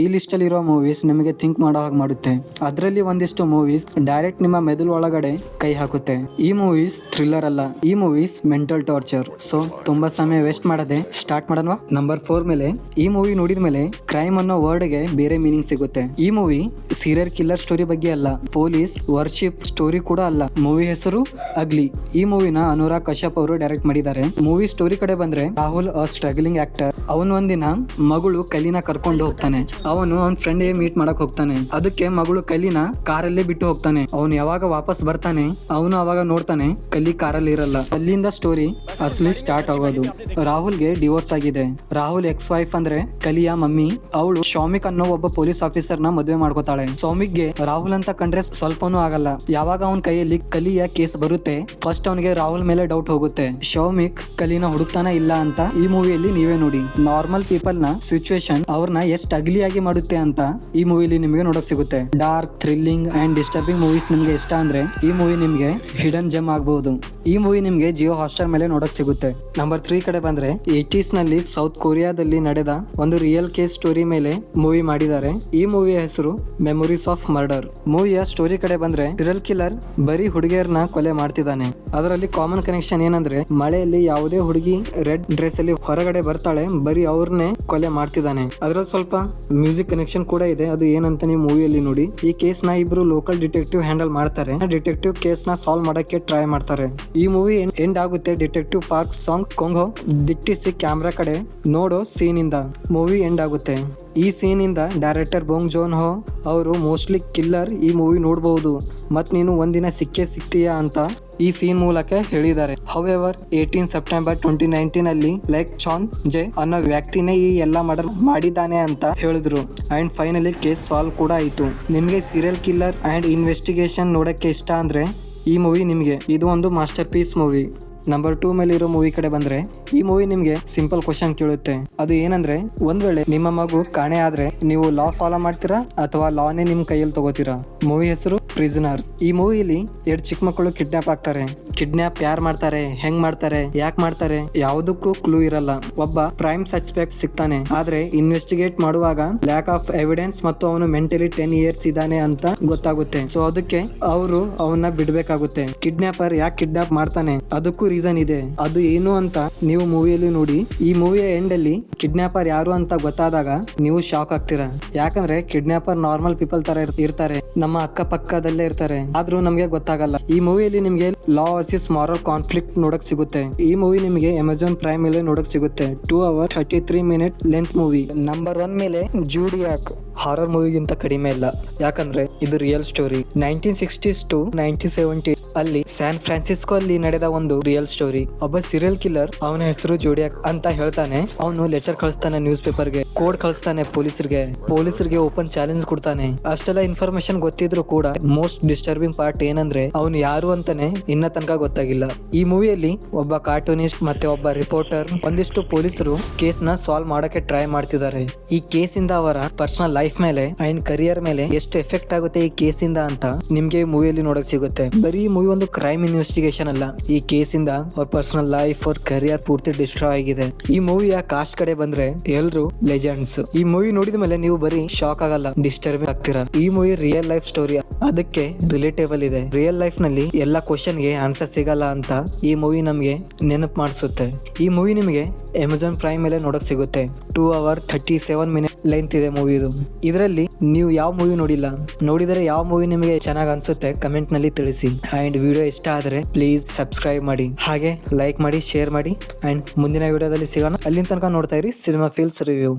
ಈ ಲಿಸ್ಟ್ ಅಲ್ಲಿ ಇರೋ ಮೂವೀಸ್ ನಿಮಗೆ ಥಿಂಕ್ ಮಾಡೋ ಹಾಗೆ ಮಾಡುತ್ತೆ. ಅದರಲ್ಲಿ ಒಂದಿಷ್ಟು ಮೂವೀಸ್ ಡೈರೆಕ್ಟ್ ನಿಮ್ಮ ಮೆದುಳು ಒಳಗಡೆ ಕೈ ಹಾಕುತ್ತೆ. ಈ ಮೂವೀಸ್ ಥ್ರಿಲ್ಲರ್ ಅಲ್ಲ, ಈ ಮೂವೀಸ್ ಮೆಂಟಲ್ ಟಾರ್ಚರ್. ಸೊ ತುಂಬಾ ಸಮಯ ವೇಸ್ಟ್ ಮಾಡದೆ ಸ್ಟಾರ್ಟ್ ಮಾಡೋಣ. ನಂಬರ್ 4 ಮೇಲೆ ಈ ಮೂವಿ ನೋಡಿದ ಮೇಲೆ ಕ್ರೈಮ್ ಅನ್ನೋ ವರ್ಡ್ ಗೆ ಬೇರೆ ಮೀನಿಂಗ್ ಸಿಗುತ್ತೆ. ಈ ಮೂವಿ ಸೀರಿಯಲ್ ಕಿಲ್ಲರ್ ಸ್ಟೋರಿ ಬಗ್ಗೆ ಅಲ್ಲ, ಪೊಲೀಸ್ ವರ್ಷಿಪ್ ಸ್ಟೋರಿ ಕೂಡ ಅಲ್ಲ. ಮೂವಿ ಹೆಸರು ಅಗ್ಲಿ. ಈ ಮೂವಿನ ಅನುರಾಗ್ ಕಶ್ಯಪ್ ಅವರು ಡೈರೆಕ್ಟ್ ಮಾಡಿದ್ದಾರೆ. ಮೂವಿ ಸ್ಟೋರಿ ಕಡೆ ಬಂದ್ರೆ ರಾಹುಲ್ ಸ್ಟ್ರಗ್ಲಿಂಗ್ ಆಕ್ಟರ್. ಅವನು ಒಂದಿನ ಮಗಳು ಕಲಿನ ಕರ್ಕೊಂಡು ಹೋಗ್ತಾನೆ. ಅವನು ಅವನ ಫ್ರೆಂಡ್ ಮೀಟ್ ಮಾಡಕ್ ಹೋಗ್ತಾನೆ. ಅದಕ್ಕೆ ಮಗಳು ಕಲಿನ ಕಾರಲ್ಲೇ ಬಿಟ್ಟು ಹೋಗ್ತಾನೆ. ಅವನು ಯಾವಾಗ ವಾಪಸ್ ಬರ್ತಾನೆ ಅವನು ಅವಾಗ ನೋಡ್ತಾನೆ ಕಲಿ ಕಾರಲ್ಲಿ ಇರಲ್ಲ. ಅಲ್ಲಿಂದ ಸ್ಟೋರಿ ಅಸಲಿ ಸ್ಟಾರ್ಟ್ ಆಗೋದು. ರಾಹುಲ್ಗೆ ಡಿವೋರ್ಸ್ ಆಗಿದೆ. ರಾಹುಲ್ ಎಕ್ಸ್ ವೈಫ್ ಅಂದ್ರೆ ಕಲಿಯ ಮಮ್ಮಿ. ಅವಳು ಶೌಮಿಕ್ ಅನ್ನೋ ಒಬ್ಬ ಪೊಲೀಸ್ ಆಫೀಸರ್ ನ ಮದುವೆ ಮಾಡ್ಕೋತಾಳೆ. ಸೌಮಿಕ್ಗೆ ರಾಹುಲ್ ಅಂತ ಕಂಡ್ರೆ ಸ್ವಲ್ಪನೂ ಆಗಲ್ಲ. ಯಾವಾಗ ಅವನ ಕೈಯಲ್ಲಿ ಕಲಿಯ ಕೇಸ್ ಬರುತ್ತೆ ಫಸ್ಟ್ ಅವನಿಗೆ ರಾಹುಲ್ ಮೇಲೆ ಡೌಟ್ ಹೋಗುತ್ತೆ. ಶೌಮಿಕ್ ಕಲಿನ ಹುಡುಕ್ತಾನ ಇಲ್ಲ ಅಂತ ಈ ಮೂವಿಯಲ್ಲಿ ನೀವೇ ನೋಡಿ. ನಾರ್ಮಲ್ ಪೀಪಲ್ ನ ಸಿಚುವೇಶನ್ ಅವ್ರನ್ನ ಎಷ್ಟು ಅಗ್ಲಿ ಆಗಿ ಮಾಡುತ್ತೆ ಅಂತ ಈ ಮೂವಿಲಿ ನಿಮಗೆ ನೋಡಕ್ ಸಿಗುತ್ತೆ. Dark, thrilling and disturbing movies ನಿಮ್ಗೆ ಇಷ್ಟ ಅಂದ್ರೆ ಈ ಮೂವಿ ನಿಮ್ಗೆ ಹಿಡನ್ ಜೆಮ್ ಆಗಬಹುದು. ಈ ಮೂವಿ ನಿಮ್ಗೆ ಜಿಯೋ ಹಾಟ್‌ಸ್ಟಾರ್ ಮೇಲೆ ನೋಡಕ್ ಸಿಗುತ್ತೆ. ನಂಬರ್ 3 ಕಡೆ ಬಂದ್ರೆ 80s ನಲ್ಲಿ ಸೌತ್ ಕೊರಿಯಾದಲ್ಲಿ ನಡೆದ ಒಂದು ರಿಯಲ್ ಕೇಸ್ ಸ್ಟೋರಿ ಮೇಲೆ ಮೂವಿ ಮಾಡಿದ್ದಾರೆ. ಈ ಮೂವಿಯ ಹೆಸರು ಮೆಮೊರೀಸ್ ಆಫ್ ಮರ್ಡರ್. ಮೂವಿಯ ಸ್ಟೋರಿ ಕಡೆ ಬಂದ್ರೆ ಸೀರಿಯಲ್ ಕಿಲ್ಲರ್ ಬರೀ ಹುಡುಗಿಯರನ್ನ ಕೊಲೆ ಮಾಡ್ತಿದ್ದಾನೆ. ಅದರಲ್ಲಿ ಕಾಮನ್ ಕನೆಕ್ಷನ್ ಏನಂದ್ರೆ ಮಳೆಯಲ್ಲಿ ಯಾವುದೇ ಹುಡುಗಿ ರೆಡ್ ಡ್ರೆಸ್ ಅಲ್ಲಿ ಹೊರಗಡೆ ಬರ್ತಾಳೆ, ಬರೀ ಅವ್ರನ್ನೇ ಕೊಲೆ ಮಾಡ್ತಿದ್ದಾನೆ. ಅದ್ರಲ್ಲಿ ಸ್ವಲ್ಪ ಮ್ಯೂಸಿಕ್ ಕನೆಕ್ಷನ್ ಕೂಡ ಇದೆ. ಅದು ಏನಂತ ನೀವು ಮೂವಿಯಲ್ಲಿ ನೋಡಿ. ಈ ಕೇಸ್ ನ ಇಬ್ರು ಲೋಕಲ್ ಡಿಟೆಕ್ಟಿವ್ ಹ್ಯಾಂಡಲ್ ಮಾಡ್ತಾರೆ. ಡಿಟೆಕ್ಟಿವ್ ಕೇಸ್ ನ ಸಾಲ್ವ್ ಮಾಡಕ್ಕೆ ಟ್ರೈ ಮಾಡ್ತಾರೆ. ಈ ಮೂವಿ ಎಂಡ್ ಆಗುತ್ತೆ ಡಿಟೆಕ್ಟಿವ್ ಪಾರ್ಕ್ ಸಾಂಗ್ ಕೊಂಗೋ ದಿಟ್ಟಿಸಿ ಕ್ಯಾಮ್ರಾ ಕಡೆ ನೋಡೋ ಸೀನ್ ಇಂದ ಮೂವಿ ಎಂಡ್ ಆಗುತ್ತೆ. ಈ ಸೀನ್ ಇಂದ ಡೈರೆಕ್ಟರ್ ಬೊಂಗ್ ಜೋನ್ ಹೋ ಅವರು ಮೋಸ್ಟ್ಲಿ ಕಿಲ್ಲರ್ ಈ ಮೂವಿ ನೋಡಬಹುದು ಮತ್ ನೀನು ಒಂದಿನ ಸಿಗ್ತೀಯಾ ಅಂತ ಈ ಸೀನ್ ಮೂಲಕ ಹೇಳಿದ್ದಾರೆ. ಹೌಎವರ್ 18 ಸೆಪ್ಟೆಂಬರ್ 2019 ಅಲ್ಲಿ ಲೈಕ್ ಚಾನ್ ಜೆ ಅನ್ನೋ ವ್ಯಕ್ತಿನೇ ಈ ಎಲ್ಲ ಮರ್ಡರ್ ಮಾಡಿದ್ದಾನೆ ಅಂತ ಹೇಳಿದ್ರು. ಅಂಡ್ ಫೈನಲಿ ಕೇಸ್ ಸಾಲ್ವ್ ಕೂಡ ಆಯ್ತು. ನಿಮ್ಗೆ ಸೀರಿಯಲ್ ಕಿಲ್ಲರ್ ಅಂಡ್ ಇನ್ವೆಸ್ಟಿಗೇಷನ್ ನೋಡಕ್ಕೆ ಇಷ್ಟ ಅಂದ್ರೆ ಈ ಮೂವಿ ನಿಮ್ಗೆ. ಇದು ಒಂದು ಮಾಸ್ಟರ್ ಪೀಸ್ ಮೂವಿ. ನಂಬರ್ 2 ಮೇಲೆ ಇರೋ ಮೂವಿ ಕಡೆ ಬಂದ್ರೆ ಈ ಮೂವಿ ನಿಮ್ಗೆ ಸಿಂಪಲ್ ಕ್ವಶನ್ ಕೇಳುತ್ತೆ. ಅದು ಏನಂದ್ರೆ ಒಂದ್ ವೇಳೆ ನಿಮ್ಮ ಮಗು ಕಾಣೆ ಆದ್ರೆ ನೀವು ಲಾ ಫಾಲೋ ಮಾಡ್ತೀರಾ ಅಥವಾ ಲಾನೇ ನಿಮ್ ಕೈಯಲ್ಲಿ ತಗೋತೀರಾ? ಮೂವಿ ಹೆಸರು ಪ್ರಿಸನರ್. ಈ ಮೂವಿಲಿ 2 ಚಿಕ್ಕ ಮಕ್ಕಳು ಕಿಡ್ನಾಪ್ ಆಗ್ತಾರೆ. ಕಿಡ್ನಾಪ್ ಯಾರು ಮಾಡ್ತಾರೆ, ಹೆಂಗ್ ಮಾಡ್ತಾರೆ, ಯಾಕೆ ಮಾಡ್ತಾರೆ ಯಾವುದಕ್ಕೂ ಕ್ಲೂ ಇರಲ್ಲ. ಒಬ್ಬ ಪ್ರೈಮ್ ಸಸ್ಪೆಕ್ಟ್ ಸಿಗ್ತಾನೆ. ಆದ್ರೆ ಇನ್ವೆಸ್ಟಿಗೇಟ್ ಮಾಡುವಾಗ ಲ್ಯಾಕ್ ಆಫ್ ಎವಿಡೆನ್ಸ್ ಮತ್ತು ಅವನು ಮೆಂಟಲಿ 10 ಇಯರ್ಸ್ ಇದ್ದಾನೆ ಅಂತ ಗೊತ್ತಾಗುತ್ತೆ. ಸೊ ಅದಕ್ಕೆ ಅವರು ಅವನ್ನ ಬಿಡ್ಬೇಕಾಗುತ್ತೆ. ಕಿಡ್ನಾಪರ್ ಯಾಕೆ ಕಿಡ್ನಾಪ್ ಮಾಡ್ತಾನೆ ಅದಕ್ಕೂ ರೀಸನ್ ಇದೆ. ಅದು ಏನು ಅಂತ ನೀವು ಮೂವಿಯಲ್ಲಿ ನೋಡಿ. ಈ ಮೂವಿಯ ಎಂಡ್ ಅಲ್ಲಿ ಕಿಡ್ನಾಪರ್ ಯಾರು ಅಂತ ಗೊತ್ತಾದಾಗ ನೀವು ಶಾಕ್ ಆಗ್ತೀರಾ. ಯಾಕಂದ್ರೆ ಕಿಡ್ನಾಪರ್ ನಾರ್ಮಲ್ ಪೀಪಲ್ ತರ ಇರ್ತಾರೆ, ನಮ್ಮ ಅಕ್ಕ ಪಕ್ಕದಲ್ಲೇ ಇರ್ತಾರೆ, ಆದ್ರೂ ನಮ್ಗೆ ಗೊತ್ತಾಗಲ್ಲ. ಈ ಮೂವಿಯಲ್ಲಿ ನಿಮ್ಗೆ ಲಾ ವರ್ಸಸ್ ಮಾರಲ್ ಕಾನ್ಫ್ಲಿಕ್ಟ್ ನೋಡಕ್ ಸಿಗುತ್ತೆ. ಈ ಮೂವಿ ನಿಮಗೆ ಅಮೆಜಾನ್ ಪ್ರೈಮ್ ಮೇಲೆ ನೋಡಕ್ ಸಿಗುತ್ತೆ. 2 hours 33 minutes length movie. Number 1 ಮೇಲೆ ಜೂಡಿಯಾಕ್. ಹಾರರ್ ಮೂವಿಗಿಂತ ಕಡಿಮೆ ಇಲ್ಲ, ಯಾಕಂದ್ರೆ ಇದು ರಿಯಲ್ ಸ್ಟೋರಿ. 1960s to 1970 ಅಲ್ಲಿ ಸ್ಯಾನ್ ಫ್ರಾನ್ಸಿಸ್ಕೋ ಅಲ್ಲಿ ನಡೆದ ಒಂದು ರಿಯಲ್ ಸ್ಟೋರಿ. ಒಬ್ಬ ಸೀರಿಯಲ್ ಕಿಲ್ಲರ್, ಅವನ ಹೆಸರು ಜೋಡಿಯಾಕ್ ಅಂತ ಹೇಳ್ತಾನೆ. ಅವನು ಲೆಟರ್ ಕಳಿಸ್ತಾನೆ, ನ್ಯೂಸ್ ಪೇಪರ್ಗೆ ಕೋಡ್ ಕಳಿಸ್ತಾನೆ, ಪೊಲೀಸರಿಗೆ ಓಪನ್ ಚಾಲೆಂಜ್ ಕೊಡ್ತಾನೆ. ಅಷ್ಟೆಲ್ಲ ಇನ್ಫಾರ್ಮೇಶನ್ ಗೊತ್ತಿದ್ರು ಕೂಡ ಮೋಸ್ಟ್ ಡಿಸ್ಟರ್ಬಿಂಗ್ ಪಾರ್ಟ್ ಏನಂದ್ರೆ ಅವನು ಯಾರು ಅಂತಾನೆ ಇನ್ನ ತನಕ ಗೊತ್ತಾಗಿಲ್ಲ. ಈ ಮೂವಿಯಲ್ಲಿ ಒಬ್ಬ ಕಾರ್ಟೂನಿಸ್ಟ್ ಮತ್ತೆ ಒಬ್ಬ ರಿಪೋರ್ಟರ್ ಒಂದಿಷ್ಟು ಪೊಲೀಸರು ಕೇಸ್ ನ ಸಾಲ್ವ್ ಮಾಡಕ್ಕೆ ಟ್ರೈ ಮಾಡ್ತಿದ್ದಾರೆ. ಈ ಕೇಸ್ ಇಂದ ಅವರ ಪರ್ಸನಲ್ ಲೈಫ್ ಮೇಲೆ ಅಂಡ್ ಕರಿಯರ್ ಮೇಲೆ ಎಷ್ಟು ಎಫೆಕ್ಟ್ ಆಗುತ್ತೆ ಈ ಕೇಸ್ ಇಂದ ಅಂತ ನಿಮ್ಗೆ ಮೂವಿಯಲ್ಲಿ ನೋಡಕ್ ಸಿಗುತ್ತೆ. ಬರೀ ಮೂವಿ ಒಂದು ಕ್ರೈಮ್ ಇನ್ವೆಸ್ಟಿಗೇಷನ್ ಅಲ್ಲ, ಈ ಕೇಸ್ ಇಂದ ಅವ್ರ ಪರ್ಸನಲ್ ಲೈಫ್, ಅವ್ರ ಕರಿಯರ್ ಪೂರ್ತಿ ಡಿಸ್ಟ್ರಾಯ್ ಆಗಿದೆ. ಈ ಮೂವಿಯ ಕಾಸ್ಟ್ ಕಡೆ ಬಂದ್ರೆ ಎಲ್ರು ಲೆಜೆಂಡ್ಸ್. ಈ ಮೂವಿ ನೋಡಿದ ಮೇಲೆ ನೀವು ಬರೀ ಶಾಕ್ ಆಗಲ್ಲ, ಡಿಸ್ಟರ್ಬ್ ಆಗ್ತೀರಾ. ಈ ಮೂವಿ ರಿಯಲ್ ಲೈಫ್ ಸ್ಟೋರಿ, ಅದಕ್ಕೆ ರಿಲೇಟೇಬಲ್ ಇದೆ. ರಿಯಲ್ ಲೈಫ್ ನಲ್ಲಿ ಎಲ್ಲಾ ಕ್ವಶನ್ ಗೆ ಆನ್ಸರ್ ಸಿಗಲ್ಲ ಅಂತ ಈ ಮೂವಿ ನಮ್ಗೆ ನೆನಪು ಮಾಡಿಸುತ್ತೆ. ಈ ಮೂವಿ ನಿಮಗೆ ಅಮೆಜಾನ್ ಪ್ರೈಮ್ ಮೇಲೆ ನೋಡಕ್ ಸಿಗುತ್ತೆ. 2 hours 37 minutes ಲೆಂತ್ ಇದೆ ಮೂವಿದು. ಇದರಲ್ಲಿ ನೀವು ಯಾವ ಮೂವಿ ನೋಡಿದರೆ ಯಾವ ಮೂವಿ ನಿಮಗೆ ಚೆನ್ನಾಗಿ ಅನ್ಸುತ್ತೆ ಕಮೆಂಟ್ ನಲ್ಲಿ ತಿಳಿಸಿ. ಅಂಡ್ ವಿಡಿಯೋ ಇಷ್ಟ ಆದ್ರೆ ಪ್ಲೀಸ್ ಸಬ್ಸ್ಕ್ರೈಬ್ ಮಾಡಿ, ಹಾಗೆ ಲೈಕ್ ಮಾಡಿ, ಶೇರ್ ಮಾಡಿ. ಅಂಡ್ ಮುಂದಿನ ವಿಡಿಯೋದಲ್ಲಿ ಸಿಗೋಣ. ಅಲ್ಲಿನ ತನಕ ನೋಡ್ತಾ ಇರಿ ಸಿನಿಮಾ ಫೀಲ್ಸ್ ರಿವ್ಯೂ.